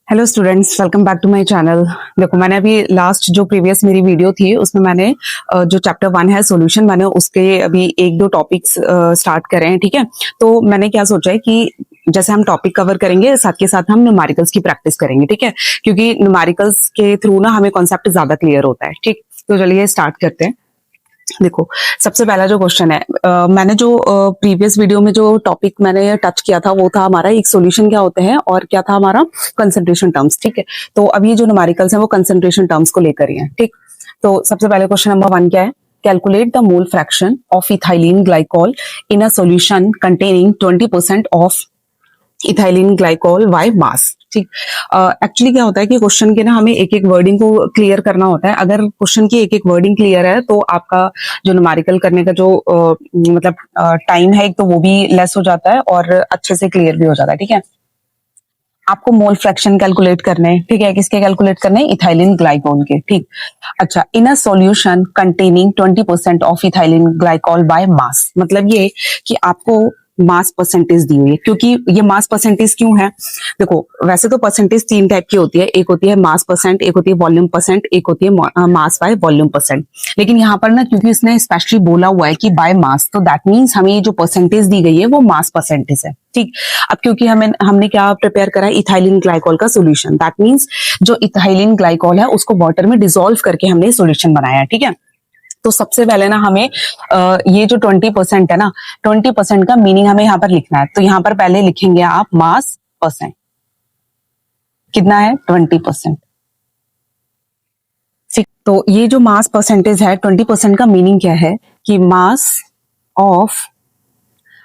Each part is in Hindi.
Hello students, welcome back to my channel. देखो, मैंने अभी लास्ट जो प्रीवियस मेरी वीडियो थी उसमें मैंने जो चैप्टर 1 है सॉल्यूशन, मैंने उसके अभी एक दो टॉपिक्स स्टार्ट करे हैं। ठीक है, तो मैंने क्या सोचा है कि जैसे हम टॉपिक कवर करेंगे साथ के साथ हम न्यूमेरिकल्स की प्रैक्टिस करेंगे। ठीक है, क्योंकि न्यूमेरिकल्स के थ्रू ना हमें कॉन्सेप्ट ज्यादा क्लियर होता है। ठीक, तो चलिए स्टार्ट करते हैं। देखो, सबसे पहला जो क्वेश्चन है, मैंने जो प्रीवियस वीडियो में जो टॉपिक मैंने टच किया था वो था हमारा एक सॉल्यूशन क्या होते हैं और क्या था हमारा कंसंट्रेशन टर्म्स। ठीक है, तो अब ये जो न्यूमेरिकल्स हैं वो कंसंट्रेशन टर्म्स को लेकर ही हैं। ठीक, तो सबसे पहले क्वेश्चन नंबर 1 क्या है? Calculate the mole fraction of ethylene glycol in a solution containing 20% of ethylene glycol by मास। ठीक, एक्चुअली क्या होता है कि क्वेश्चन के ना हमें एक एक वर्डिंग को क्लियर करना होता है। अगर क्वेश्चन की एक एक वर्डिंग क्लियर है तो आपका जो न्यूमेरिकल करने का जो मतलब टाइम है एक तो वो भी लेस हो जाता है और अच्छे से क्लियर भी हो जाता है। ठीक है, आपको मोल फ्रैक्शन कैलकुलेट करने हैं। ठीक है, किसके कैलकुलेट करने हैं? इथाइलिन ग्लाइकॉल के। ठीक, अच्छा, in a solution containing 20% of ethylene glycol by mass, मतलब ये कि आपको मास परसेंटेज दी हुई है। क्योंकि ये मास परसेंटेज क्यों है? देखो, वैसे तो परसेंटेज 3 टाइप की होती है, एक होती है मास परसेंट, एक होती है वॉल्यूम परसेंट, एक होती है मास बाय वॉल्यूम परसेंट। लेकिन यहाँ पर ना क्योंकि इसने स्पेशली बोला हुआ है कि बाय मास, तो दैट मीन्स हमें ये जो परसेंटेज दी गई है वो मास परसेंटेज है। ठीक, अब क्योंकि हमने क्या प्रिपेयर करा है? इथाइलिन ग्लाइकॉल का सॉल्यूशन। दैट मीन्स जो इथाइलिन ग्लाइकॉल है उसको वाटर में डिसॉल्व करके हमने सॉल्यूशन बनाया है। ठीक है, तो सबसे पहले ना हमें ये जो 20% है ना, 20% का मीनिंग हमें यहाँ पर लिखना है। तो यहाँ पर पहले लिखेंगे आप मास परसेंट, कितना है? 20%। ठीक, तो ये जो मास परसेंटेज है 20% का मीनिंग क्या है कि मास ऑफ,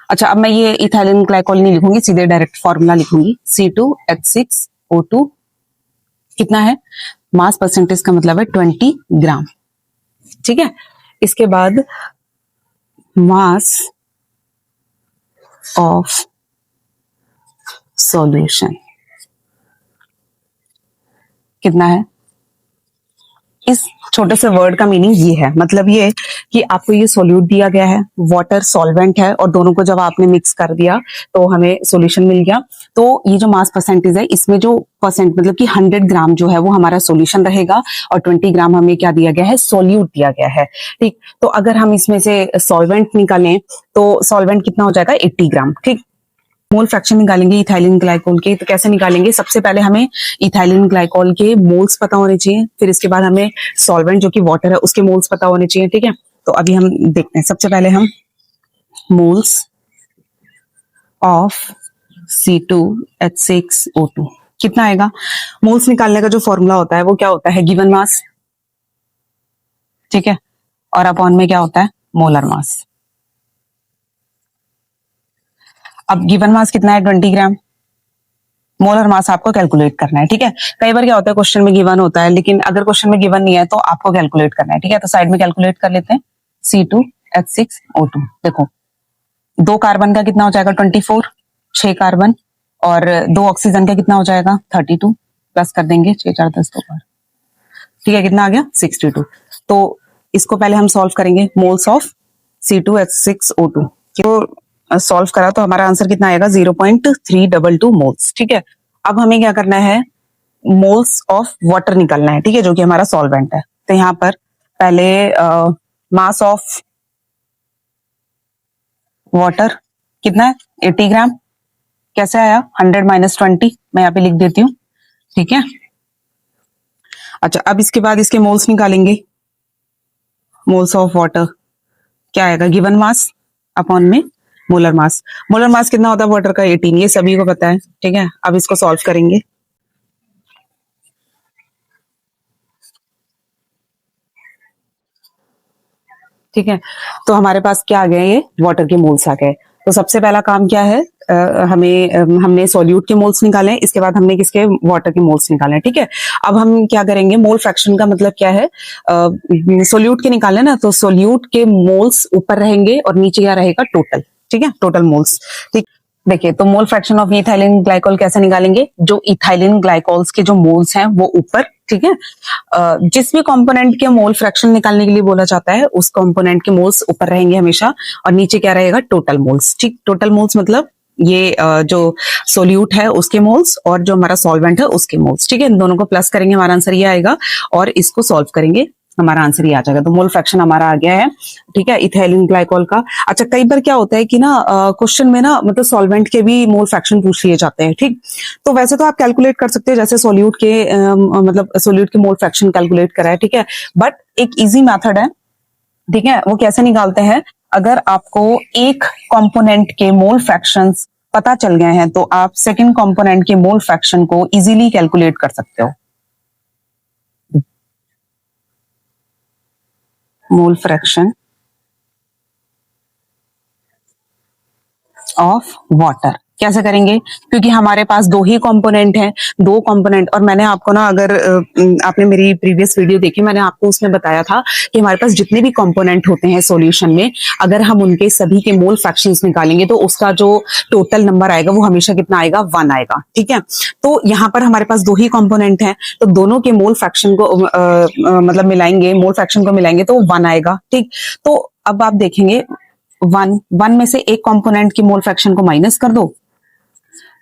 अच्छा अब मैं ये इथाइलिन ग्लाइकॉल नहीं लिखूंगी, सीधे डायरेक्ट फॉर्मूला लिखूंगी। C2H6O2 कितना है? मास परसेंटेज का मतलब है 20 ग्राम। ठीक है, इसके बाद मास ऑफ सॉल्यूशन कितना है? इस छोटे से वर्ड का मीनिंग ये है, मतलब ये कि आपको ये सोल्यूट दिया गया है, वाटर सॉल्वेंट है, और दोनों को जब आपने मिक्स कर दिया तो हमें सॉल्यूशन मिल गया। तो ये जो मास परसेंटेज है इसमें जो परसेंट मतलब कि 100 ग्राम जो है वो हमारा सॉल्यूशन रहेगा और 20 ग्राम हमें क्या दिया गया है? सोल्यूट दिया गया है। ठीक, तो अगर हम इसमें से सॉल्वेंट निकालें तो सॉल्वेंट कितना हो जाएगा? 80 ग्राम। ठीक, मोल फ्रैक्शन निकालेंगे इथाइलिन ग्लाइकोल के, तो कैसे निकालेंगे? सबसे पहले हमें इथाइलिन ग्लाइकोल के मोल्स पता होने चाहिए, फिर इसके बाद हमें सॉल्वेंट जो कि वाटर है उसके मोल्स पता होने चाहिए। ठीक है, तो अभी हम देखते हैं। सबसे पहले हम मोल्स ऑफ C2H6O2 कितना आएगा? मोल्स निकालने का जो फॉर्मूला होता है वो क्या होता है? Given mass. ठीक है, और अपॉन में क्या होता है? Molar mass. अब गिवन मास कितना है? 20 ग्राम। मोलर मास आपको कैलकुलेट करना है। ठीक है, कई बार क्या होता है क्वेश्चन में गिवन होता है, लेकिन अगर क्वेश्चन में गिवन नहीं है तो आपको कैलकुलेट करना है। ठीक है, तो साइड में कैलकुलेट कर लेते हैं। C2H6O2, देखो 2 कार्बन का कितना हो जाएगा? 24, 6 कार्बन, और 2 ऑक्सीजन का कितना हो जाएगा? 32, प्लस कर देंगे 6 4 10 2 बार। ठीक है, कितना आ गया? 62। तो इसको पहले हम सॉल्व करेंगे, मोल्स ऑफ C2H6O2 तो सॉल्व करा तो हमारा आंसर कितना आएगा? 0.322 मोल्स। ठीक है, अब हमें क्या करना है? मोल्स ऑफ वाटर निकालना है। ठीक है, जो कि हमारा सॉल्वेंट है। तो यहाँ पर पहले मास ऑफ वाटर कितना है? 80 ग्राम। कैसे आया? 100 माइनस 20, मैं यहाँ पे लिख देती हूँ। ठीक है, अच्छा अब इसके बाद इसके मोल्स निकालेंगे। मोल्स ऑफ वाटर क्या आएगा? गिवन मास अपॉन में मोलर मास। मोलर मास कितना होता है वाटर का? 18, ये सभी को पता है। ठीक है, अब इसको सॉल्व करेंगे। ठीक है, तो हमारे पास क्या आ गए? ये वाटर के मोल्स आ गए। तो सबसे पहला काम क्या है? हमने सोल्यूट के मोल्स निकाले, इसके बाद हमने किसके? वाटर के मोल्स निकाले। ठीक है, अब हम क्या करेंगे? मोल फ्रैक्शन का मतलब क्या है? सोल्यूट के निकाले ना, तो सोल्यूट के मोल्स ऊपर रहेंगे और नीचे क्या रहेगा? टोटल। ठीक है, टोटल मोल्स। ठीक, देखिए तो मोल फ्रैक्शन ऑफ इथाइलिन ग्लाइकोल कैसे निकालेंगे? जो इथाइलिन ग्लाइकोल्स के जो मोल्स हैं वो ऊपर। ठीक है, जिस भी कंपोनेंट के मोल फ्रैक्शन निकालने के लिए बोला जाता है उस कंपोनेंट के मोल्स ऊपर रहेंगे हमेशा, और नीचे क्या रहेगा? Total moles. ठीक, टोटल मोल्स मतलब ये जो सोल्यूट है उसके मोल्स और जो हमारा सॉल्वेंट है उसके मोल्स, ठीक है। इन दोनों को प्लस करेंगे, हमारा आंसर ये आएगा, और इसको सॉल्व करेंगे, हमारा आंसर ये आ जाएगा। तो मोल फ्रैक्शन हमारा आ गया है, ठीक है, इथाइलिन ग्लाइकोल का। अच्छा, कई बार क्या होता है कि ना क्वेश्चन में ना मतलब सॉल्वेंट के भी मोल फ्रैक्शन पूछ लिए जाते हैं, ठीक। तो वैसे तो आप कैलकुलेट कर सकते हैं जैसे सोल्यूट के मतलब सोल्यूट के मोल फ्रैक्शन कैलकुलेट करा है, ठीक है। बट एक इजी मेथड है, ठीक है, वो कैसे निकालते हैं, अगर आपको एक कंपोनेंट के मोल फ्रैक्शंस पता चल गए हैं तो आप सेकंड कंपोनेंट के मोल फ्रैक्शन को इजीली कैलकुलेट कर सकते हो। मोल फ्रैक्शन ऑफ वाटर कैसे करेंगे, क्योंकि हमारे पास दो ही कंपोनेंट हैं, दो कंपोनेंट। और मैंने आपको ना, अगर आपने मेरी प्रीवियस वीडियो देखी, मैंने आपको उसमें बताया था कि हमारे पास जितने भी कंपोनेंट होते हैं सॉल्यूशन में, अगर हम उनके सभी के मोल फ्रैक्शंस निकालेंगे तो उसका जो टोटल नंबर आएगा वो हमेशा कितना आएगा, 1 आएगा, ठीक है। तो यहाँ पर हमारे पास दो ही कंपोनेंट हैं, तो दोनों के मोल फ्रैक्शन को मतलब मिलाएंगे, मोल फ्रैक्शन को मिलाएंगे तो 1 आएगा, ठीक। तो अब आप देखेंगे 1 में से एक कंपोनेंट की मोल फ्रैक्शन को माइनस कर दो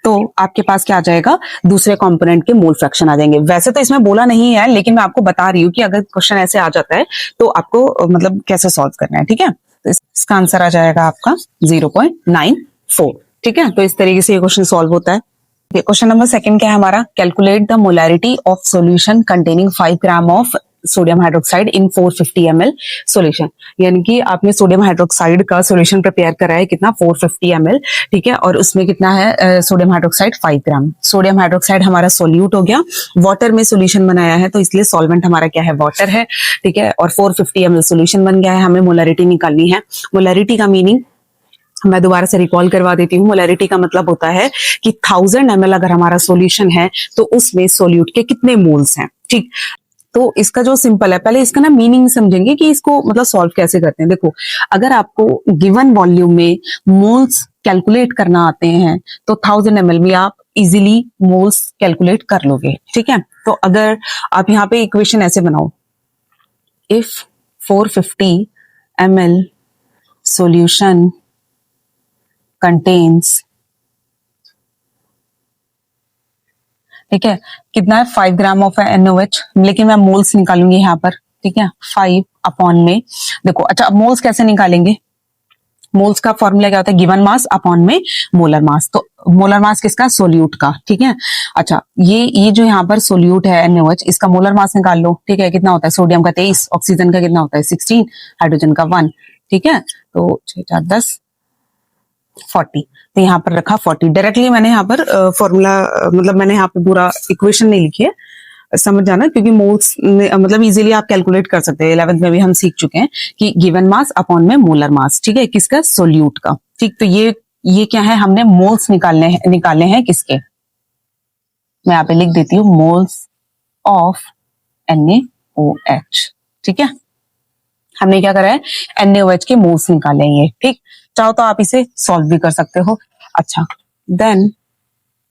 तो आपके पास क्या आ जाएगा, दूसरे कंपोनेंट के मोल फ्रैक्शन आ जाएंगे। वैसे तो इसमें बोला नहीं है, लेकिन मैं आपको बता रही हूँ कि अगर क्वेश्चन ऐसे आ जाता है तो आपको मतलब कैसे सॉल्व करना है, ठीक है। तो इसका आंसर आ जाएगा आपका 0.94, ठीक है। तो इस तरीके से ये क्वेश्चन सॉल्व होता है। क्वेश्चन नंबर सेकंड क्या है हमारा, calculate the molarity of solution containing 5 gram of sodium hydroxide in 450 ml solution. यानी कि आपने सोडियम हाइड्रोक्साइड का सॉल्यूशन प्रिपेयर करा है कितना, 450 ml, ठीक है। और उसमें कितना है सोडियम हाइड्रोक्साइड 5 ग्राम। सोडियम हाइड्रोक्साइड हमारा सोल्यूट हो गया, वाटर में सॉल्यूशन बनाया है तो इसलिए सॉल्वेंट हमारा क्या है, वाटर है, ठीक है। और 450 ml सॉल्यूशन बन गया है, हमें मोलैरिटी निकालनी है। मोलैरिटी का मीनिंग मैं दोबारा से रिकॉल करवा देती हूँ। मोलैरिटी का मतलब होता है कि 1000 ml अगर हमारा सॉल्यूशन है तो उसमें सोल्यूट के कितने मोल्स हैं, ठीक। तो इसका जो सिंपल है, पहले इसका ना मीनिंग समझेंगे कि इसको मतलब सॉल्व कैसे करते हैं। देखो, अगर आपको गिवन वॉल्यूम में मोल्स कैलकुलेट करना आते हैं तो 1000 ml में आप इजीली मोल्स कैलकुलेट कर लोगे, ठीक है। तो अगर आप यहाँ पे इक्वेशन ऐसे बनाओ, इफ 450 ml solution contains, ठीक है, कितना है, 5 ग्राम ऑफ NaOH, लेकिन मैं मोल्स निकालूंगी यहाँ पर, ठीक है, 5 अपॉन में, देखो। अच्छा, अब मोल्स कैसे निकालेंगे, मोल्स का फॉर्मूला क्या होता है, गिवन मास अपॉन में मोलर मास। तो मोलर मास किसका, सोल्यूट का, ठीक है। अच्छा, ये जो यहाँ पर सोल्यूट है NaOH, इसका मोलर मास निकाल लो, ठीक है। कितना होता है, सोडियम का 23, ऑक्सीजन का कितना होता है 16, हाइड्रोजन का 1, ठीक है। तो 6 4 10 40, तो यहाँ पर रखा 40। डायरेक्टली मैंने यहाँ पर फॉर्मूला मतलब मैंने यहाँ पे पूरा इक्वेशन नहीं लिखी है, समझ जाना, क्योंकि मोल्स मतलब इजीली आप कैलकुलेट कर सकते हैं। 11th में भी हम सीख चुके हैं कि गिवन मास अपॉन में मोलर मास, ठीक है, किसका, सोल्यूट का, ठीक। तो ये क्या है, हमने मोल्स निकालने हैं किसके, मैं यहाँ पे लिख देती हूँ, मोल्स ऑफ NaOH, ठीक है। हमने क्या करा है, NaOH के मोल्स निकाले हैं ये, ठीक। चाहो तो आप इसे सॉल्व भी कर सकते हो। अच्छा, देन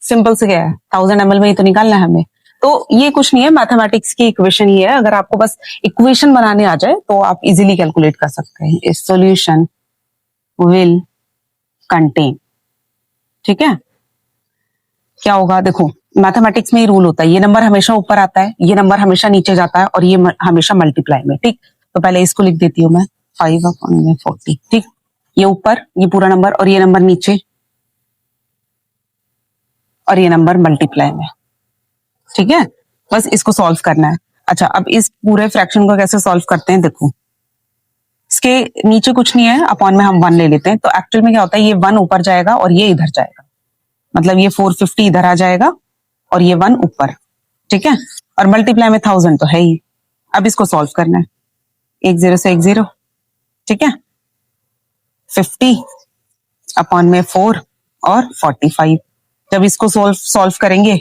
सिंपल से क्या है, 1000 ml में ही तो निकालना है हमें। तो ये कुछ नहीं है, मैथमेटिक्स की इक्वेशन ही है। अगर आपको बस इक्वेशन बनाने आ जाए तो आप इजीली कैलकुलेट कर सकते हैं। इस सॉल्यूशन विल कंटेन, ठीक है। क्या होगा, देखो मैथमेटिक्स में ही रूल होता है, ये नंबर हमेशा ऊपर आता है, ये नंबर हमेशा नीचे जाता है, और ये हमेशा मल्टीप्लाई में, ठीक। तो पहले इसको लिख देती हूँ मैं, 5 अपॉन में 40, ठीक। ये ऊपर, ये पूरा नंबर, और ये नंबर नीचे, और ये नंबर मल्टीप्लाई में, ठीक है। बस इसको सॉल्व करना है। अच्छा, अब इस पूरे फ्रैक्शन को कैसे सॉल्व करते हैं, देखो, इसके नीचे कुछ नहीं है, अपॉन में हम 1 ले लेते हैं। तो एक्चुअल में क्या होता है, ये 1 ऊपर जाएगा और ये इधर जाएगा, मतलब ये 450 इधर आ जाएगा और ये 1 ऊपर, ठीक है। और मल्टीप्लाई में 1000 तो है ही। अब इसको सॉल्व करना है, 1 0 से 1 0, ठीक है। 50 अपॉन में 4 और 45। जब इसको सॉल्व करेंगे,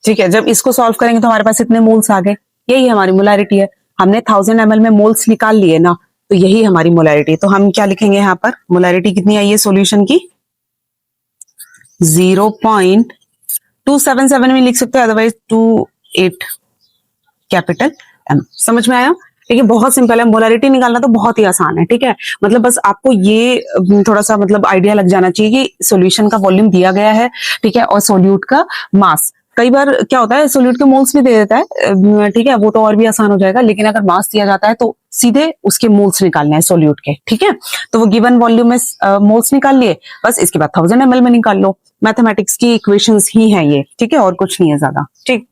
ठीक है, जब इसको सॉल्व करेंगे तो हमारे पास इतने मोल्स आ गए। यही हमारी मोलैरिटी है। हमने 1000 ml में मोल्स निकाल लिए ना, तो यही हमारी मोलैरिटी है। तो हम क्या लिखेंगे यहाँ पर, मोलैरिटी कितनी आई है सॉल्यूशन की, 0.277 में लिख सकते हो, अदरवाइज 28 कैपिटल M। समझ में आया। ठीक है, बहुत सिंपल है, मोलारिटी निकालना तो बहुत ही आसान है। ठीक है, मतलब बस आपको ये थोड़ा सा मतलब आइडिया लग जाना चाहिए कि सॉल्यूशन का वॉल्यूम दिया गया है, ठीक है, और सोल्यूट का मास। कई बार क्या होता है, सोल्यूट के मोल्स भी दे देता है, ठीक है, वो तो और भी आसान हो जाएगा, लेकिन अगर मास दिया जाता है तो सीधे उसके मोल्स निकालने हैं सोल्यूट के। ठीक है, तो वो गिवन वॉल्यूम में मोल्स निकाल लिए, बस इसके बाद 1000 ml में निकाल लो। मैथमेटिक्स की इक्वेशंस ही है ये, ठीक है, और कुछ नहीं है ज्यादा। ठीक,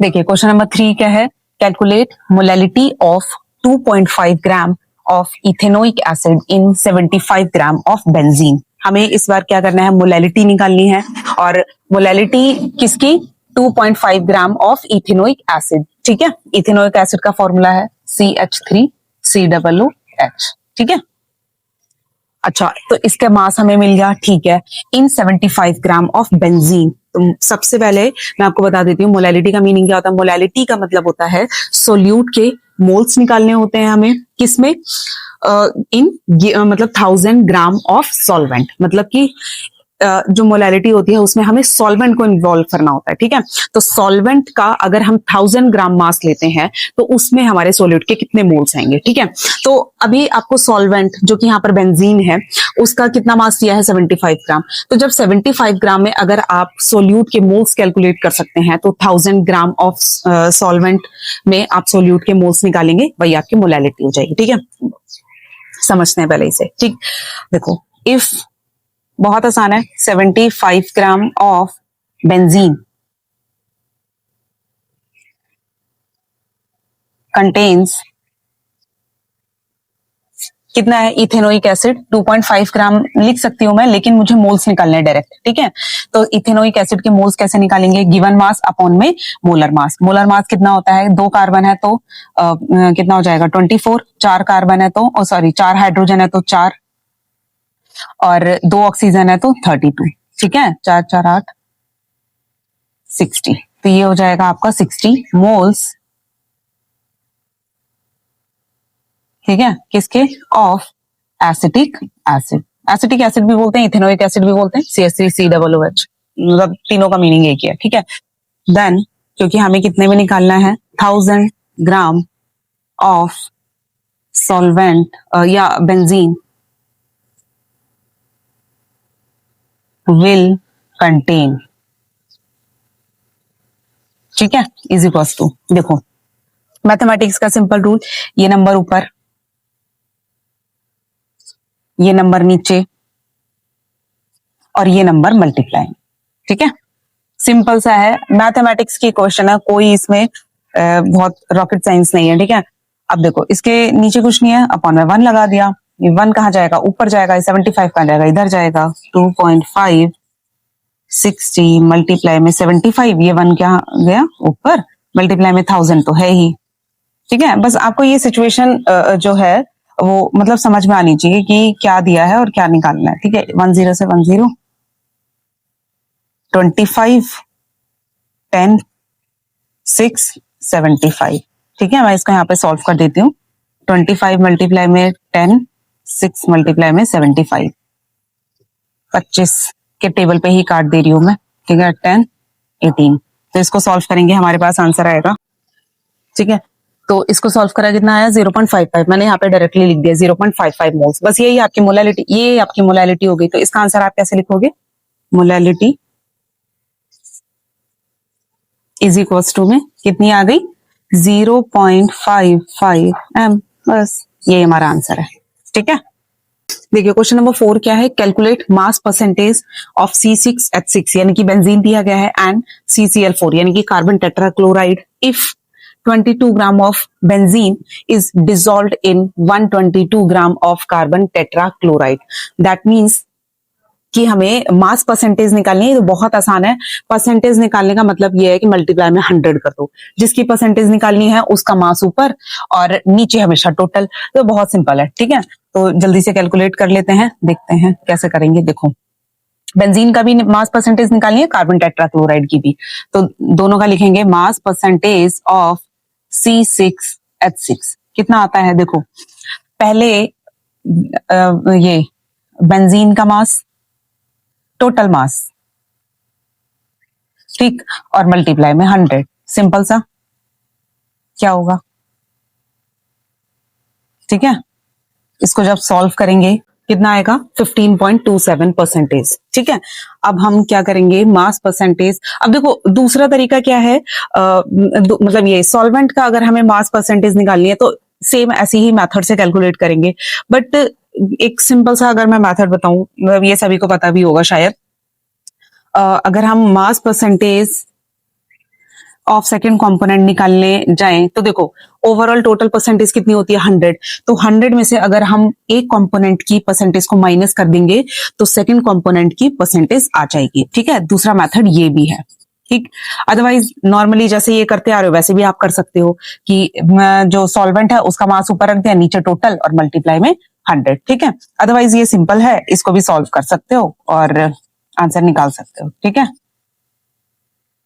देखिए क्वेश्चन नंबर 3 क्या है, calculate molality of 2.5 gram of ethanoic acid in 75 gram of benzene. हमें इस बार क्या करना है, मोलैलिटी निकालनी है, और मोलैलिटी किसकी, 2.5 ग्राम ऑफ इथेनोइक एसिड। ठीक है, इथेनोइक एसिड का फॉर्मूला है CH3COOH। ठीक है, अच्छा, तो इसका मास हमें मिल गया, ठीक है, इन 75 ग्राम ऑफ बेंजीन। तो सबसे पहले मैं आपको बता देती हूँ मोलैलिटी का मीनिंग क्या होता है। मोलैलिटी का मतलब होता है सोल्यूट के मोल्स निकालने होते हैं हमें, किसमें, इन मतलब 1000 ग्राम ऑफ सॉल्वेंट, मतलब कि जो मोलैलिटी होती है उसमें हमें सॉल्वेंट को इन्वॉल्व करना होता है। ठीक है, तो सॉल्वेंट का अगर हम 1000 ग्राम मास लेते हैं तो उसमें हमारे सोल्यूट के कितने मोल्स आएंगे। ठीक है, तो अभी आपको सॉल्वेंट जो कि यहाँ पर बेंजीन है उसका कितना मास दिया है, 75 ग्राम। तो जब 75 ग्राम में अगर आप सोल्यूट के मोल्स कैलकुलेट कर सकते हैं तो 1000 ग्राम ऑफ सॉल्वेंट में आप सोल्यूट के मोल्स निकालेंगे, वही आपकी मोलैलिटी हो जाएगी। ठीक है, समझते हैं पहले इसे। ठीक, देखो, इफ, बहुत आसान है, 75 ग्राम ऑफ बेंजीन कंटेन्स कितना है, इथेनोइक एसिड 2.5 ग्राम लिख सकती हूं मैं, लेकिन मुझे मोल्स निकालने हैं डायरेक्ट। ठीक है, तो इथेनोइक एसिड के मोल्स कैसे निकालेंगे, गिवन मास अपॉन में मोलर मास। मोलर मास कितना होता है, 2 कार्बन है तो कितना हो जाएगा, 24। 4 कार्बन है तो सॉरी 4 हाइड्रोजन है तो 4, और 2 ऑक्सीजन है तो 32। ठीक है, 4 4 8 60, तो ये हो जाएगा आपका 60 मोल्स। ठीक है, किसके, of acetic acid. Acetic acid भी बोलते हैं, इथेनोइक एसिड भी बोलते हैं, CH3COOH, मतलब तीनों का मीनिंग एक ही है। ठीक है, देन क्योंकि हमें कितने में निकालना है, 1000 ग्राम ऑफ सॉल्वेंट या बेंजीन विल कंटेन, ठीक है, इज इक्वल्स टू, देखो मैथमेटिक्स का सिंपल रूल, ये नंबर ऊपर, ये नंबर नीचे, और ये नंबर मल्टीप्लाई। ठीक है, सिंपल सा है, मैथमेटिक्स की क्वेश्चन है, कोई इसमें बहुत रॉकेट साइंस नहीं है। ठीक है, अब देखो इसके नीचे कुछ नहीं है, अपॉन में 1 लगा दिया, ये 1 कहाँ जाएगा, ऊपर जाएगा, 75 कहाँ जाएगा, इधर जाएगा, 2.5 60 मल्टीप्लाई में 75, ये 1 क्या गया ऊपर, मल्टीप्लाई में 1000 तो है ही। ठीक है, बस आपको ये सिचुएशन जो है वो मतलब समझ में आनी चाहिए कि क्या दिया है और क्या निकालना है। ठीक है, 10 से 10, 25 10 6 75। ठीक है, मैं इसका यहाँ पे सॉल्व कर देती हूँ, 25 मल्टीप्लाई में 10, 6 मल्टीप्लाई में 75, 25 के टेबल पे ही काट दे रही हूँ मैं। ठीक है, 10 18, तो इसको सॉल्व करेंगे, हमारे पास आंसर आएगा। ठीक है, तो इसको सॉल्व करा, कितना आया, 0.55, मैंने यहाँ पे डायरेक्टली लिख दिया 0.55 मोल्स, बस यही आपकी मोलैलिटी, ये आपकी मोलैलिटी हो गई। तो इसका आंसर आप कैसे लिखोगे, मोलैलिटी इज इक्वल्स टू में कितनी आ गई, 0.55 m, बस ये हमारा आंसर है। ठीक है, देखिए क्वेश्चन नंबर 4 क्या है, calculate mass percentage of C6H6 यानी कि बेंजीन दिया गया है, एंड CCl4 यानी कि carbon tetrachloride, if 22 gram of benzene is dissolved in 122 gram of carbon tetrachloride. That means कि हमें मास परसेंटेज निकालनी है, तो बहुत आसान है। परसेंटेज निकालने का मतलब ये है कि मल्टीप्लाई में 100 कर दो, जिसकी परसेंटेज निकालनी है उसका मास ऊपर और नीचे हमेशा टोटल, तो बहुत सिंपल है। ठीक है, तो जल्दी से कैलकुलेट कर लेते हैं, देखते हैं कैसे करेंगे। देखो, बेंजीन का भी मास परसेंटेज निकालनी है, कार्बन टेट्राक्लोराइड की भी, तो दोनों का लिखेंगे मास परसेंटेज ऑफ C6H6 कितना आता है। देखो पहले ये बेंजीन का मास, टोटल मास, ठीक, और मल्टीप्लाई में 100, सिंपल सा क्या होगा, ठीक है, इसको जब सॉल्व करेंगे कितना आएगा 15.27%। ठीक है, अब हम क्या करेंगे मास परसेंटेज। अब देखो दूसरा तरीका क्या है, मतलब ये सॉल्वेंट का अगर हमें मास परसेंटेज निकालनी है तो सेम ऐसे ही मेथड से कैलकुलेट करेंगे। बट एक सिंपल सा अगर मैं मेथड बताऊं, मतलब ये सभी को पता भी होगा शायद, अगर हम mass percentage of second component निकालने जाएं तो देखो ओवरऑल टोटल परसेंटेज कितनी होती है 100। तो 100 में से अगर हम एक कंपोनेंट की परसेंटेज को माइनस कर देंगे तो सेकंड कंपोनेंट की परसेंटेज आ जाएगी। ठीक है, दूसरा मेथड ये भी है। ठीक, अदरवाइज नॉर्मली जैसे ये करते आ रहे हो वैसे भी आप कर सकते हो कि जो सॉल्वेंट है उसका मास ऊपर रख दिया, नीचे टोटल और मल्टीप्लाई में 100। ठीक है, अदरवाइज ये सिंपल है, इसको भी सॉल्व कर सकते हो और आंसर निकाल सकते हो। ठीक है,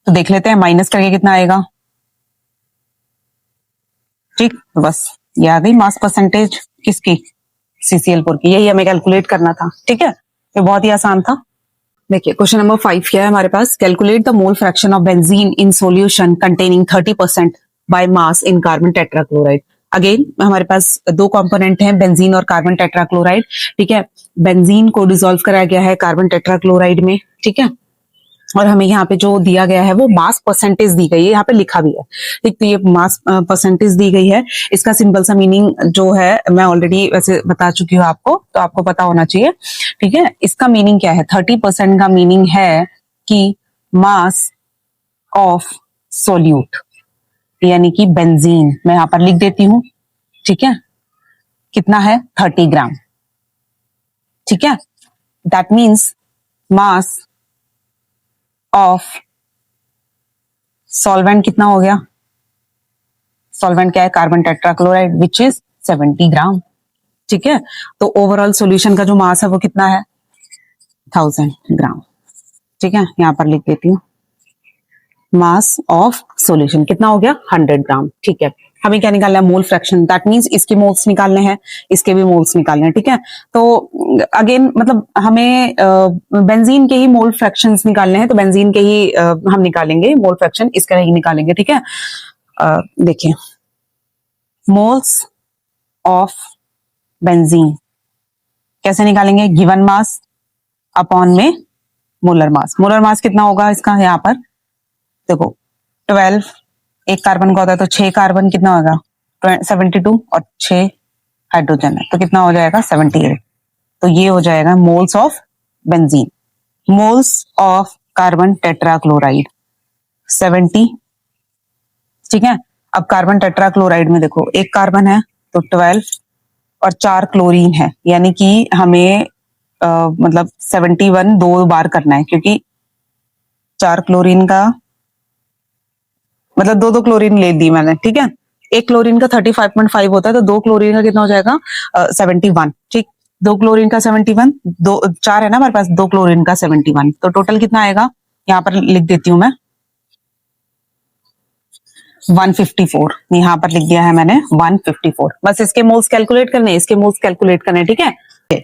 तो देख लेते हैं माइनस करके कितना आएगा। ठीक, तो बस ये आ गई मास परसेंटेज किसकी, CCl4 की। यही हमें कैलकुलेट करना था। ठीक है, ये बहुत ही आसान था। देखिए क्वेश्चन नंबर 5 क्या है हमारे पास, calculate the mole fraction of benzene in solution containing 30% by mass in carbon tetrachloride. Again हमारे पास दो कंपोनेंट हैं, बेंजीन और कार्बन टेट्राक्लोराइड। ठीक है, बेंजीन को डिसॉल्व कराया गया है कार्बन टेट्राक्लोराइड में। ठीक है, और हमें यहाँ पे जो दिया गया है वो मास परसेंटेज दी गई है, यहाँ पे लिखा भी है। ठीक, तो ये मास परसेंटेज दी गई है। इसका सिंपल सा मीनिंग जो है मैं ऑलरेडी वैसे बता चुकी हूँ आपको, तो आपको पता होना चाहिए। ठीक है, इसका मीनिंग क्या है, 30% का मीनिंग है कि मास ऑफ सोल्यूट, यानी कि बेंजीन। मैं यहाँ पर लिख देती हूँ। ठीक है, कितना है 30 ग्राम। ठीक है, that means mass of solvent कितना हो गया, सॉल्वेंट क्या है कार्बन टेट्राक्लोराइड विच इज 70 ग्राम। ठीक है, तो ओवरऑल सॉल्यूशन का जो मास है वो कितना है 1000 ग्राम। ठीक है, यहां पर लिख देती हूँ मास ऑफ सॉल्यूशन कितना हो गया 100 ग्राम। ठीक है, हमें क्या निकालना है मोल फ्रैक्शन, दैट मींस इसके मोल्स निकालने हैं, इसके भी मोल्स निकालने हैं। ठीक है, तो अगेन मतलब हमें बेंजीन के ही मोल फ्रैक्शंस निकालने हैं, तो बेंजीन के ही हम निकालेंगे मोल फ्रैक्शन, इसका ही निकालेंगे। ठीक है, देखिए मोल्स ऑफ बेंजीन कैसे निकालेंगे, गिवन मास अपॉन में मोलर मास। मोलर मास कितना होगा इसका, यहाँ पर देखो 12, एक कार्बन का होता है तो 6 कार्बन कितना होगा 72 और 6 हाइड्रोजन है तो कितना हो जाएगा 78। तो ये हो जाएगा moles of benzene. Moles of carbon tetrachloride 70। ठीक है, अब कार्बन टेट्राक्लोराइड में देखो एक कार्बन है तो 12 और 4 क्लोरीन है, यानी कि हमें मतलब 71 दो बार करना है, क्योंकि 4 क्लोरीन का मतलब दो क्लोरीन ले दी मैंने। ठीक है, एक क्लोरीन का 35.5 होता है तो 2 क्लोरीन का कितना हो जाएगा 71। ठीक, 2 क्लोरीन का 71, 4 है ना हमारे पास, 2 क्लोरीन का 71, तो टोटल कितना आएगा, यहाँ पर लिख देती हूँ मैं 154। यहाँ पर लिख दिया है मैंने 154। बस इसके मोल्स कैलकुलेट करने, इसके मोल्स कैलकुलेट करने। ठीक है,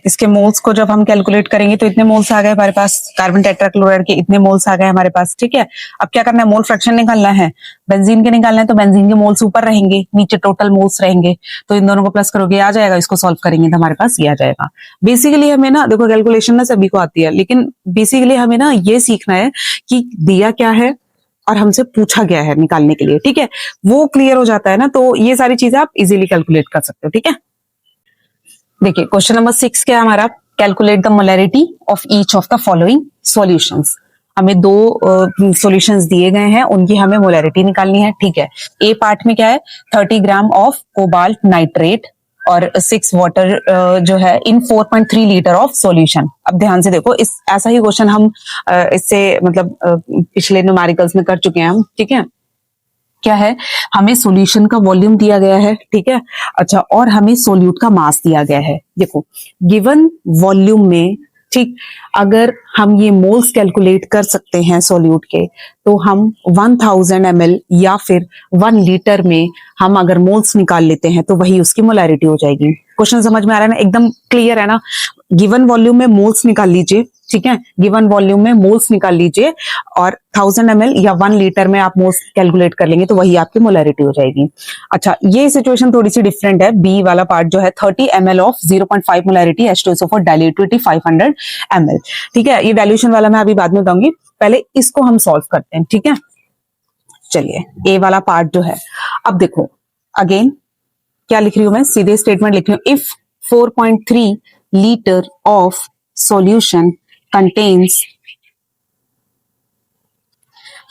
इसके मोल्स को जब हम कैलकुलेट करेंगे तो इतने मोल्स आ गए हमारे पास, कार्बन टेट्राक्लोराइड के इतने मोल्स आ गए हमारे पास। ठीक है, अब क्या करना है, मोल फ्रैक्शन निकालना है, बेंजीन के निकालना है, तो बेंजीन के मोल्स ऊपर रहेंगे, नीचे टोटल मोल्स रहेंगे, तो इन दोनों को प्लस करोगे आ जाएगा, इसको सॉल्व करेंगे तो हमारे पास ये आ जाएगा। बेसिकली हमें ना देखो कैलकुलेशन ना सभी को आती है, लेकिन बेसिकली हमें ना ये सीखना है कि दिया क्या है और हमसे पूछा गया है निकालने के लिए। ठीक है, वो क्लियर हो जाता है ना, तो ये सारी चीजें आप इजीली कैलकुलेट कर सकते हो। ठीक है, देखिए क्वेश्चन नंबर 6 क्या है हमारा, calculate the molarity of each of the following solutions. हमें दो सॉल्यूशंस दिए गए हैं, उनकी हमें मोलैरिटी निकालनी है। ठीक है, ए पार्ट में क्या है 30 ग्राम ऑफ कोबाल्ट नाइट्रेट और 6 वाटर जो है इन 4.3 लीटर ऑफ सॉल्यूशन। अब ध्यान से देखो, इस ऐसा ही क्वेश्चन हम इससे मतलब पिछले न्यूमेरिकल्स में कर चुके हैं हम। ठीक है, क्या है, हमें सॉल्यूशन का वॉल्यूम दिया गया है। ठीक है, अच्छा, और हमें सोल्यूट का मास दिया गया है। देखो गिवन वॉल्यूम में, ठीक, अगर हम ये मोल्स कैलकुलेट कर सकते हैं सोल्यूट के, तो हम 1000 ml या फिर 1 लीटर में हम अगर मोल्स निकाल लेते हैं तो वही उसकी मोलैरिटी हो जाएगी। क्वेश्चन समझ में आ रहा है ना, एकदम क्लियर है ना। गिवन वॉल्यूम में मोल्स निकाल लीजिए, ठीक है, गिवन वॉल्यूम में मोल्स निकाल लीजिए और 1000 ml या 1 लीटर में आप मोल्स कैलकुलेट कर लेंगे तो वही आपकी मोलैरिटी हो जाएगी। अच्छा, ये सिचुएशन थोड़ी सी डिफरेंट है। बी वाला पार्ट जो है 30 ml of 0.5 molarity H2SO4 diluted 500 ml। ठीक है, ये वैल्यूएशन वाला मैं अभी बाद में बताऊंगी, पहले इसको हम सॉल्व करते हैं। ठीक है, चलिए ए वाला पार्ट जो है, अब देखो अगेन क्या लिख रही हूं मैं, सीधे स्टेटमेंट लिख रही हूं। If 4.3 litre of solution contains,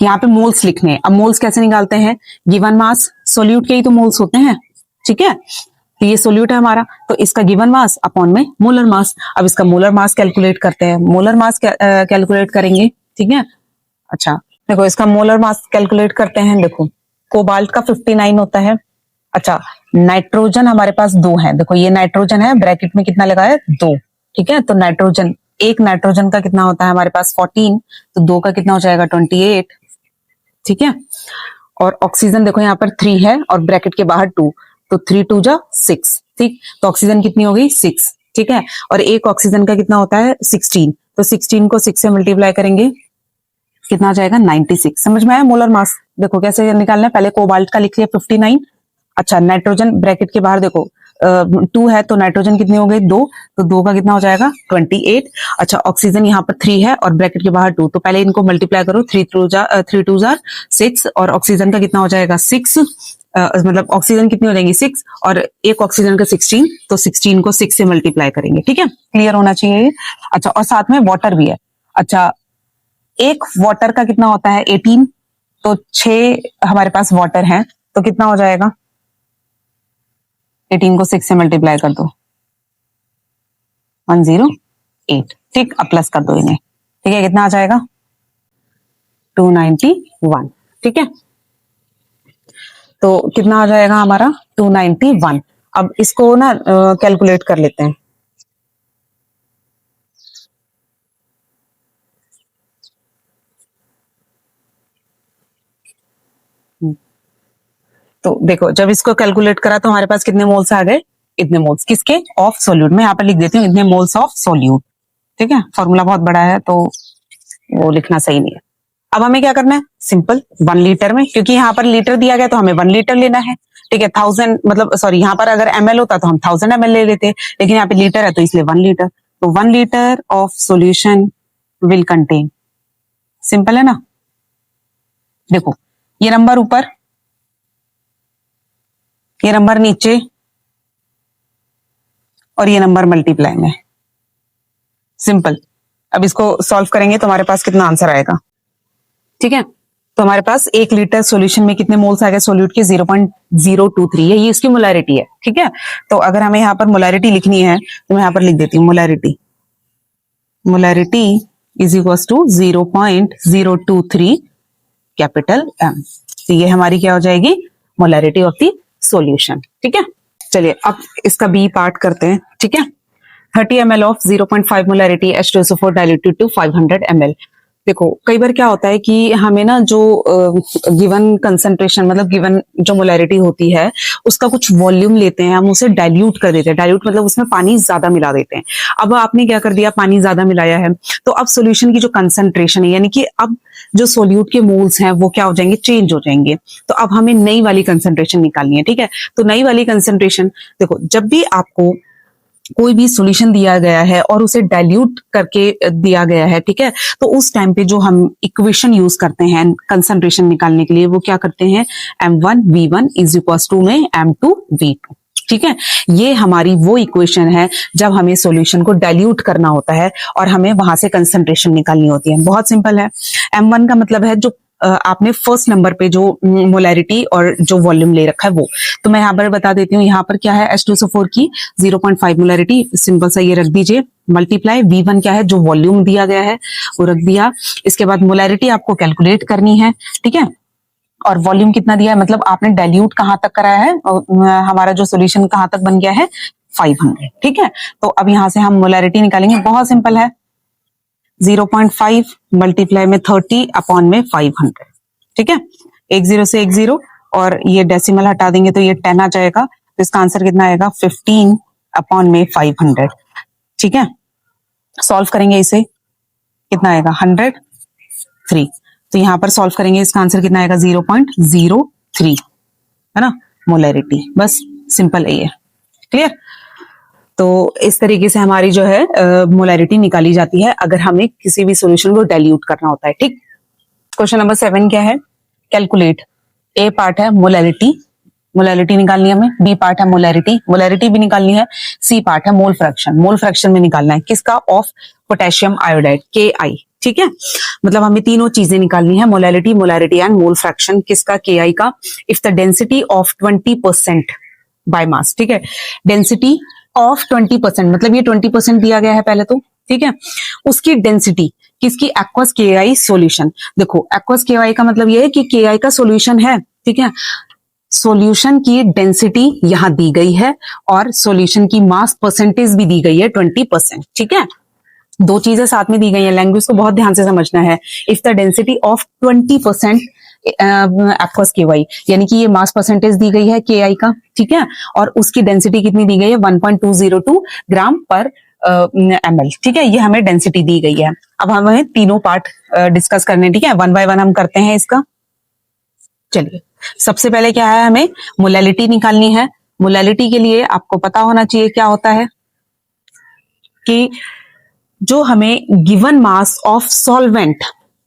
यहाँ पे मोल्स लिखने हैं। अब मोल्स कैसे निकालते हैं, गिवन मास, सोल्यूट के ही तो मोल्स होते हैं। ठीक है, तो ये सोल्यूट है हमारा, तो इसका गिवन मास अपॉन में मोलर मास। अब इसका मोलर मास कैलकुलेट करते हैं, मोलर मास कैलकुलेट करेंगे। ठीक है, अच्छा देखो इसका मोलर मास कैलकुलेट करते हैं। देखो कोबाल्ट का 59 होता है। अच्छा, नाइट्रोजन हमारे पास 2 है। देखो ये नाइट्रोजन है, ब्रैकेट में कितना लगा है 2। ठीक है, तो नाइट्रोजन, एक नाइट्रोजन का कितना होता है हमारे पास 14, तो 2 का कितना हो जाएगा 28। ठीक है, और ऑक्सीजन देखो यहाँ पर 3 है और ब्रैकेट के बाहर 2, तो 3 2 जा 6। ठीक, तो ऑक्सीजन कितनी हो गई 6। ठीक है, और एक ऑक्सीजन का कितना होता है 16, तो 16 को 6 से मल्टीप्लाई करेंगे, कितना आ जाएगा 96। समझ में आया मोलर मास। देखो कैसे निकालना है, पहले कोबाल्ट का लिख लिया 59। अच्छा, नाइट्रोजन ब्रैकेट के बाहर देखो 2 है, तो नाइट्रोजन कितने हो गए 2, तो 2 का कितना हो जाएगा 28। अच्छा, ऑक्सीजन यहाँ पर 3 है और ब्रैकेट के बाहर 2, तो पहले इनको मल्टीप्लाई करो, 3 2 जा 6, और ऑक्सीजन का कितना हो जाएगा 6, मतलब ऑक्सीजन कितनी हो जाएंगी 6 और एक ऑक्सीजन का 16, तो 16 को 6 से मल्टीप्लाई करेंगे। ठीक है, क्लियर होना चाहिए। अच्छा, और साथ में वाटर भी है। अच्छा, एक वाटर का कितना होता है 18, तो 6 हमारे पास वाटर है, तो कितना हो जाएगा 18 को 6 से मल्टीप्लाई कर दो 108। ठीक, अब प्लस कर दो इन्हें। ठीक है, कितना आ जाएगा 291। ठीक है, तो कितना आ जाएगा हमारा 291। अब इसको ना कैलकुलेट कर लेते हैं। तो देखो जब इसको कैलकुलेट करा तो हमारे पास कितने मोल्स आ गए, इतने मोल्स किसके, ऑफ सोल्यूट। मैं यहाँ पर लिख देती हूँ इतने मोल्स ऑफ सोल्यूट। ठीक है, फॉर्मूला बहुत बड़ा है तो वो लिखना सही नहीं है। अब हमें क्या करना है, सिंपल 1 लीटर में, क्योंकि यहाँ पर लीटर दिया गया तो हमें 1 लीटर लेना है। ठीक है, 1000 मतलब सॉरी, यहाँ पर अगर ml होता तो हम 1000 ml ले लेते, लेकिन यहाँ पे लीटर है तो इसलिए 1 लीटर। तो 1 litre of solution will contain, simple है ना। देखो ये नंबर ऊपर, ये नंबर नीचे, और ये नंबर मल्टीप्लाई में, सिंपल। अब इसको सॉल्व करेंगे तो हमारे पास कितना आंसर आएगा। ठीक है, तो हमारे पास 1 लीटर सॉल्यूशन में कितने मोल्स आ गए सोल्यूट के 0.023 है, ये इसकी मोलैरिटी है। ठीक है, तो अगर हमें यहाँ पर मोलैरिटी लिखनी है तो मैं यहाँ पर लिख देती हूँ molarity, molarity is equal to 0.023 capital M। तो ये हमारी क्या हो जाएगी, मोलैरिटी ऑफ द सॉल्यूशन। ठीक है, चलिए अब इसका बी पार्ट करते हैं। ठीक है, 30 ml of 0.5 molarity H2SO4 diluted to 500 ml। देखो कई बार क्या होता है कि हमें ना जो गिवन कंसंट्रेशन मतलब गिवन जो मोलैरिटी होती है उसका कुछ वॉल्यूम लेते हैं, हम उसे डाइल्यूट कर देते हैं। डाइल्यूट मतलब उसमें पानी ज्यादा मिला देते हैं। अब आपने क्या कर दिया, पानी ज्यादा मिलाया है, तो अब सॉल्यूशन की जो कंसंट्रेशन है, यानी कि अब जो सोल्यूट के मोल्स हैं वो क्या हो जाएंगे, चेंज हो जाएंगे। तो अब हमें नई वाली कंसंट्रेशन निकालनी है। ठीक है, तो नई वाली कंसंट्रेशन, देखो जब भी आपको कोई भी सॉल्यूशन दिया गया है और उसे डाइल्यूट करके दिया गया है, ठीक है, तो उस टाइम पे जो हम इक्वेशन यूज करते हैं कंसंट्रेशन निकालने के लिए वो क्या करते हैं, M1V1 इज इक्वल टू में M2V2। ठीक है, ये हमारी वो इक्वेशन है जब हमें सॉल्यूशन को डाइल्यूट करना होता है और हमें वहां से कंसंट्रेशन निकालनी होती है। बहुत सिंपल है। M1 का मतलब है जो आपने फर्स्ट नंबर पे जो मोलैरिटी और जो वॉल्यूम ले रखा है वो, तो मैं यहाँ पर बता देती हूँ। यहाँ पर क्या है, H2SO4 की 0.5 मोलैरिटी, सिंपल सा ये रख दीजिए, मल्टीप्लाई V1 क्या है जो वॉल्यूम दिया गया है वो रख दिया। इसके बाद मोलैरिटी आपको कैलकुलेट करनी है। ठीक है, और वॉल्यूम कितना दिया है, मतलब आपने डाइल्यूट कहाँ तक कराया है, हमारा जो सोल्यूशन कहाँ तक बन गया है 500। ठीक है, तो अब यहाँ से हम मोलैरिटी निकालेंगे, बहुत सिंपल है, 0.5 मल्टीप्लाई में 30 अपॉन में 500। ठीक है, एक जीरो से एक जीरो और ये डेसिमल हटा देंगे तो ये 10 आ जाएगा, तो इसका आंसर कितना आएगा 15 अपॉन में 500। ठीक है, सॉल्व करेंगे इसे, कितना आएगा 103। तो यहाँ पर सॉल्व करेंगे, इसका आंसर कितना आएगा 0.03 है ना, मोलैरिटी। बस सिंपल है ये, क्लियर। तो इस तरीके से हमारी जो है मोलैरिटी निकाली जाती है अगर हमें किसी भी सॉल्यूशन को डाइल्यूट करना होता है, ठीक। क्वेश्चन नंबर 7 क्या है, कैलकुलेट। ए पार्ट है मोलैरिटी, मोलैरिटी निकालनी है हमें। बी पार्ट है मोलैरिटी, मोलैरिटी भी निकालनी है। सी पार्ट है मोल फ्रैक्शन, मोल फ्रैक्शन में निकालना है किसका, ऑफ पोटेशियम आयोडाइड KI, ठीक है। मतलब हमें तीनों चीजें निकालनी है, molarity, molarity and mole fraction किसका, KI का। If the density of 20% by mass, ठीक है, डेंसिटी ऑफ 20%, मतलब ये 20% दिया गया है पहले तो, ठीक है। उसकी डेंसिटी किसकी, एक्वस KI सॉल्यूशन। देखो एक्वस KI का मतलब ये है कि KI का सॉल्यूशन है, ठीक है। सॉल्यूशन की डेंसिटी यहां दी गई है और सॉल्यूशन की मास परसेंटेज भी दी गई है 20%, ठीक है। दो चीजें साथ में दी गई है, लैंग्वेज को बहुत ध्यान से समझना है। If the density of 20% aqueous KY, यानी कि ये मास परसेंटेज दी गई है KI का, ठीक है, और उसकी डेंसिटी कितनी दी गई है 1.202 ग्राम पर ml, ठीक है। ये हमें डेंसिटी दी गई है। अब हमें तीनों पार्ट डिस्कस करने, ठीक है, 1 बाय 1 हम करते हैं इसका। चलिए सबसे पहले क्या है, हमें मोलैलिटी निकालनी है। मोलैलिटी के लिए आपको पता होना चाहिए क्या होता है कि जो हमें गिवन मास ऑफ सॉल्वेंट,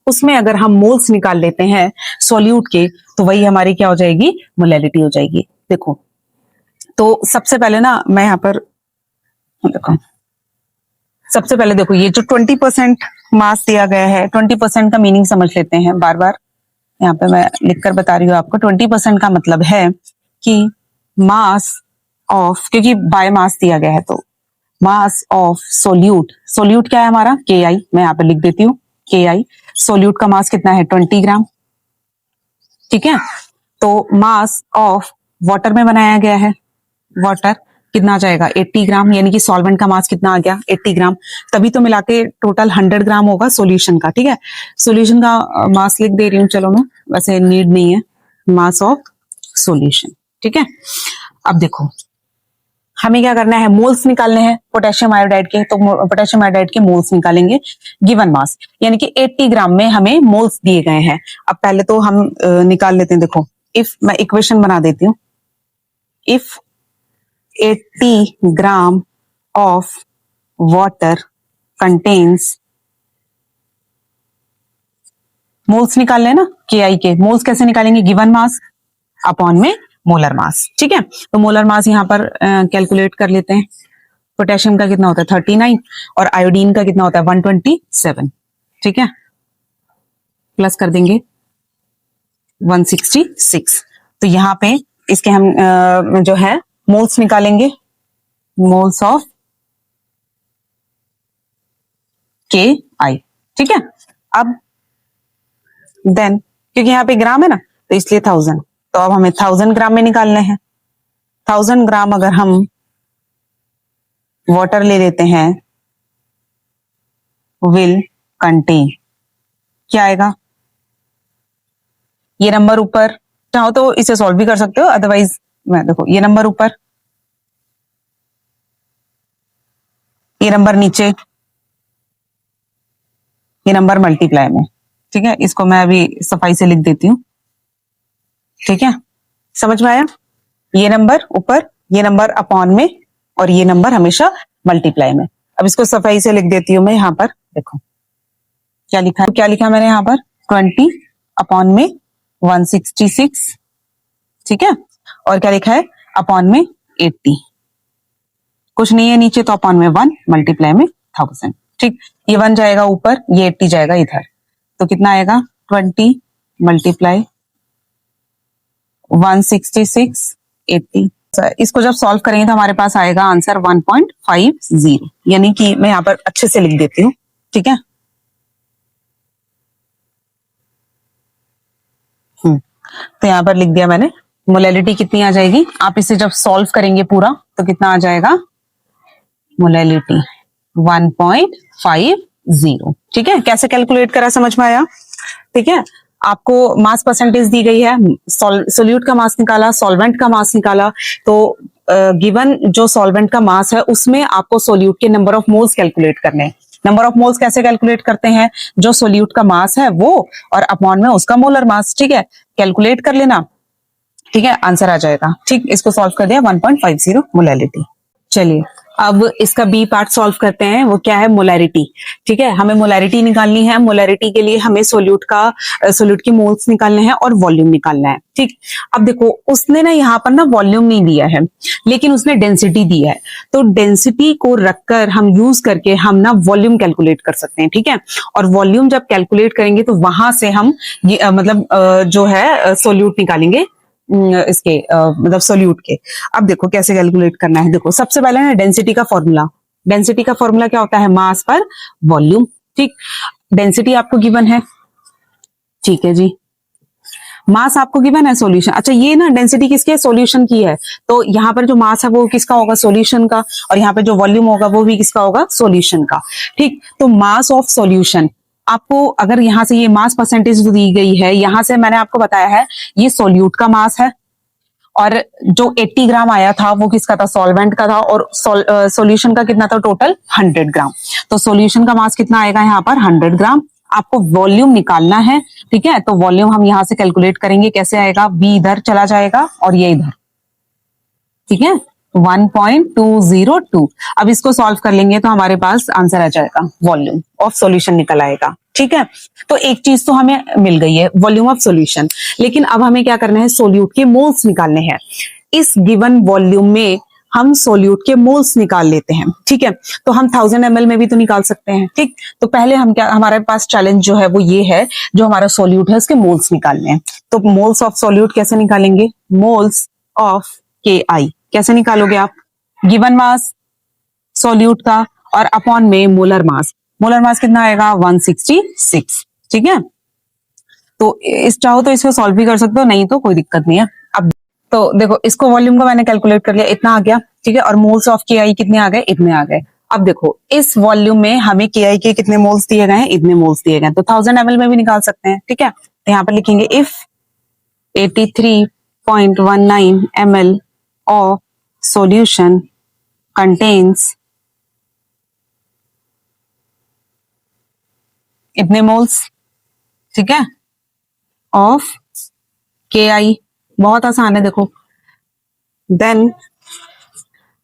उसमें अगर हम मोल्स निकाल लेते हैं सॉल्यूट के, तो वही हमारी क्या हो जाएगी, मोलैलिटी हो जाएगी। देखो तो सबसे पहले ना मैं यहां पर देखो, सबसे पहले देखो ये जो 20% मास दिया गया है, 20% का मीनिंग समझ लेते हैं। बार बार यहाँ पे मैं लिखकर बता रही हूँ आपको, 20% का मतलब है कि मास ऑफ, क्योंकि बाय मास दिया गया है तो मास ऑफ सोल्यूट, सोल्यूट क्या है हमारा KI, मैं यहाँ पे लिख देती हूँ KI। सोल्यूट का मास कितना है 20 ग्राम, ठीक है। तो मास ऑफ वाटर में बनाया गया है, वाटर कितना आ जाएगा 80 ग्राम, यानी कि सॉल्वेंट का मास कितना आ गया 80 ग्राम। तभी तो मिला के टोटल 100 ग्राम होगा सॉल्यूशन का, ठीक है। सॉल्यूशन का मास लिख दे रही हूँ, चलो मैं, वैसे नीड नहीं है, मास ऑफ सॉल्यूशन, ठीक है। अब देखो हमें क्या करना है, मोल्स निकालने हैं पोटेशियम आयोडाइड के, तो पोटेशियम आयोडाइड के मोल्स निकालेंगे गिवन मास, यानी कि 80 ग्राम में हमें मोल्स दिए गए हैं। अब पहले तो हम निकाल लेते हैं। देखो इफ, मैं इक्वेशन बना देती हूँ, if 80 gram of water contains, moles निकाल लेना KI के, मोल्स कैसे निकालेंगे, गिवन मास अपॉन में मोलर मास, ठीक है। तो मोलर मास यहां पर कैलकुलेट कर लेते हैं। पोटेशियम का कितना होता है 39 और आयोडीन का कितना होता है 127, ठीक है, प्लस कर देंगे 166। तो यहाँ पे इसके हम जो है मोल्स निकालेंगे, मोल्स ऑफ KI, ठीक है। अब देन क्योंकि यहाँ पे ग्राम है ना, तो इसलिए 1000, तो अब हमें 1000 ग्राम में निकालने हैं। 1000 ग्राम अगर हम वाटर ले लेते हैं, विल कंटेन, क्या आएगा, ये नंबर ऊपर, चाहो तो इसे सॉल्व भी कर सकते हो, अदरवाइज मैं देखो ये नंबर ऊपर, ये नंबर नीचे, ये नंबर मल्टीप्लाई में, ठीक है। इसको मैं अभी सफाई से लिख देती हूँ, ठीक है, समझ में आया। ये नंबर ऊपर, ये नंबर अपॉन में, और ये नंबर हमेशा मल्टीप्लाई में। अब इसको सफाई से लिख देती हूँ मैं यहाँ पर, देखो क्या लिखा है, क्या लिखा मैंने यहाँ पर 20 अपॉन में 166, ठीक है, और क्या लिखा है अपॉन में 80, कुछ नहीं है नीचे, तो अपॉन में 1 मल्टीप्लाई में 1000, ठीक। ये 1 जाएगा ऊपर, ये 80 जाएगा इधर, तो कितना आएगा 20 मल्टीप्लाई 166 80। इसको जब सॉल्व करेंगे तो हमारे पास आएगा आंसर 1.50, यानी कि मैं यहाँ पर अच्छे से लिख देती हूँ, ठीक है। तो यहाँ पर लिख दिया मैंने, मोलैलिटी कितनी आ जाएगी, आप इसे जब सॉल्व करेंगे पूरा तो कितना आ जाएगा, मोलैलिटी 1.50, ठीक है। कैसे कैलकुलेट करा समझ में आया, ठीक है। आपको मास परसेंटेज दी गई है, सोल्यूट का मास निकाला, सॉल्वेंट का मास निकाला, तो गिवन जो सॉल्वेंट का मास है उसमें आपको सोल्यूट के नंबर ऑफ मोल्स कैलकुलेट करने हैं। नंबर ऑफ मोल्स कैसे कैलकुलेट करते हैं, जो सोल्यूट का मास है वो और अपॉन में उसका मोलर मास, ठीक है, कैलकुलेट कर लेना, ठीक है, आंसर आ जाएगा। ठीक, इसको सॉल्व कर दिया, 1.50 मोलैरिटी। चलिए अब इसका बी पार्ट सॉल्व करते हैं, वो क्या है, मोलैरिटी। ठीक है, हमें मोलैरिटी निकालनी है। मोलैरिटी के लिए हमें सोल्यूट की मोल्स निकालने हैं और वॉल्यूम निकालना है। ठीक, अब देखो उसने ना यहाँ पर ना वॉल्यूम नहीं दिया है, लेकिन उसने डेंसिटी दिया है, तो डेंसिटी को रखकर हम यूज करके हम ना वॉल्यूम कैलकुलेट कर सकते हैं। ठीक है, और वॉल्यूम जब कैलकुलेट करेंगे तो वहां से हम जो है सोल्यूट निकालेंगे, इसके मतलब सोल्यूट के। अब देखो कैसे कैलकुलेट करना है। देखो सबसे पहले ना डेंसिटी का फॉर्मूला, डेंसिटी का फॉर्मूला क्या होता है, मास पर वॉल्यूम। ठीक, डेंसिटी आपको गिवन है, ठीक है जी, मास आपको गिवन है, सॉल्यूशन। अच्छा ये ना डेंसिटी किसकी है, सॉल्यूशन की है, तो यहाँ पर जो मास है वो किसका होगा, सॉल्यूशन का, और यहाँ पे जो वॉल्यूम होगा वो भी किसका होगा, सॉल्यूशन का। ठीक, तो मास ऑफ सॉल्यूशन आपको, अगर यहाँ से ये मास परसेंटेज दी गई है, यहाँ से मैंने आपको बताया है ये सोल्यूट का मास है, और जो 80 ग्राम आया था वो किसका था, सॉल्वेंट का था, और सॉल्यूशन का कितना था टोटल, 100 ग्राम। तो सॉल्यूशन का मास कितना आएगा यहाँ पर, 100 ग्राम। आपको वॉल्यूम निकालना है, ठीक है, तो वॉल्यूम हम यहां से कैलकुलेट करेंगे, कैसे आएगा, बी इधर चला जाएगा और ये इधर, ठीक है, 1.202। अब इसको सॉल्व कर लेंगे तो हमारे पास आंसर आ जाएगा, वॉल्यूम ऑफ सॉल्यूशन निकल आएगा। ठीक है, तो एक चीज तो हमें मिल गई है, वॉल्यूम ऑफ सॉल्यूशन, लेकिन अब हमें क्या करना है, सोल्यूट के मोल्स निकालने हैं। इस गिवन वॉल्यूम में हम सोल्यूट के मोल्स निकाल लेते हैं। ठीक है, तो हम 1000 ml में भी तो निकाल सकते हैं। ठीक, तो पहले हम क्या, हमारे पास चैलेंज जो है वो ये है, जो हमारा सोल्यूट है उसके मोल्स निकालने हैं। तो मोल्स ऑफ सोल्यूट कैसे निकालेंगे, मोल्स ऑफ KI कैसे निकालोगे आप, गिवन मास सोल्यूट का और अपॉन में मोलर मास, मोलर मास कितना आएगा, 166। ठीक है, तो इस चाहो तो इसको सॉल्व भी कर सकते हो, नहीं तो कोई दिक्कत नहीं है। अब तो देखो इसको वॉल्यूम का मैंने कैलकुलेट कर लिया, इतना आ गया। ठीक है, और मोल्स ऑफ KI कितने आ गए, इतने आ गए। अब देखो इस वॉल्यूम में हमें KI के कितने मोल्स दिए गए हैं, इतने मोल्स दिए गए, तो 1000 ml में भी निकाल सकते हैं। ठीक है, तो यहाँ पर लिखेंगे if 83.19 ml of solution contains इतने मोल्स, ठीक है, ऑफ KI, बहुत आसान है देखो, then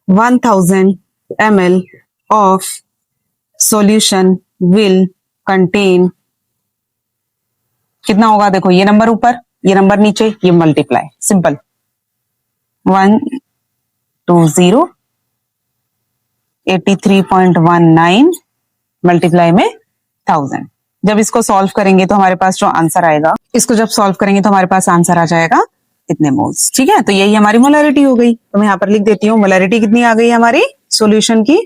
1000 ml of solution will contain, कितना होगा, देखो ये नंबर ऊपर, ये नंबर नीचे, ये मल्टीप्लाई, सिंपल, 120 83.19 मल्टीप्लाई में 1000। जब इसको सॉल्व करेंगे तो हमारे पास जो आंसर आएगा, इसको जब सॉल्व करेंगे तो हमारे पास आंसर आ जाएगा इतने मोल्स। ठीक है, तो यही हमारी मोलैरिटी हो गई। तो मैं यहाँ पर लिख देती हूँ, मोलैरिटी कितनी आ गई हमारी सॉल्यूशन की,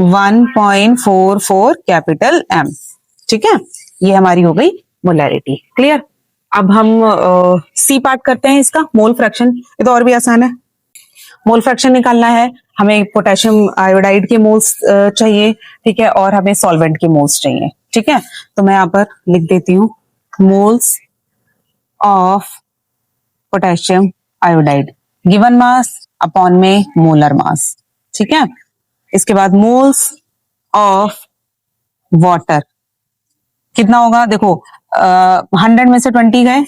1.44 कैपिटल M। ठीक है, ये हमारी हो गई मोलैरिटी। क्लियर, अब हम सी पार्ट करते हैं इसका, मोल फ्रैक्शन। ये तो और भी आसान है, मोल फ्रैक्शन निकालना है हमें, पोटेशियम आयोडाइड के मोल्स चाहिए, ठीक है, और हमें सॉल्वेंट के मोल्स चाहिए। ठीक है, तो मैं यहाँ पर लिख देती हूँ moles of potassium iodide, given mass upon में मोलर मास। ठीक है, इसके बाद मोल्स ऑफ वाटर कितना होगा, देखो 100 में से 20 गए,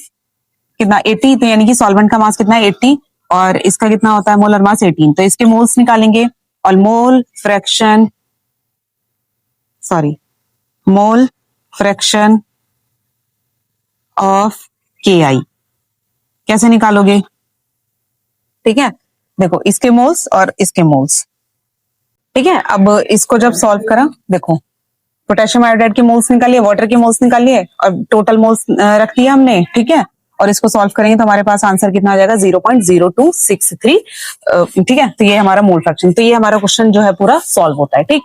कितना 80, तो यानी कि सॉल्वेंट का मास कितना है 80, और इसका कितना होता है मोलर मास 18, तो इसके मोल्स निकालेंगे, और मोल फ्रैक्शन ऑफ KI कैसे निकालोगे। ठीक है, देखो इसके मोल्स और इसके मोल्स। ठीक है, अब इसको जब सॉल्व करा, देखो पोटेशियम आयोडाइड के मोल्स निकालिए, वाटर के मोल्स निकालिए, और टोटल मोल्स रख दिया हमने। ठीक है, और इसको सॉल्व करेंगे तो हमारे पास आंसर कितना आ जाएगा, 0.0263। ठीक है, तो ये हमारा मोल फ्रैक्शन, तो ये हमारा क्वेश्चन जो है पूरा सॉल्व होता है। ठीक,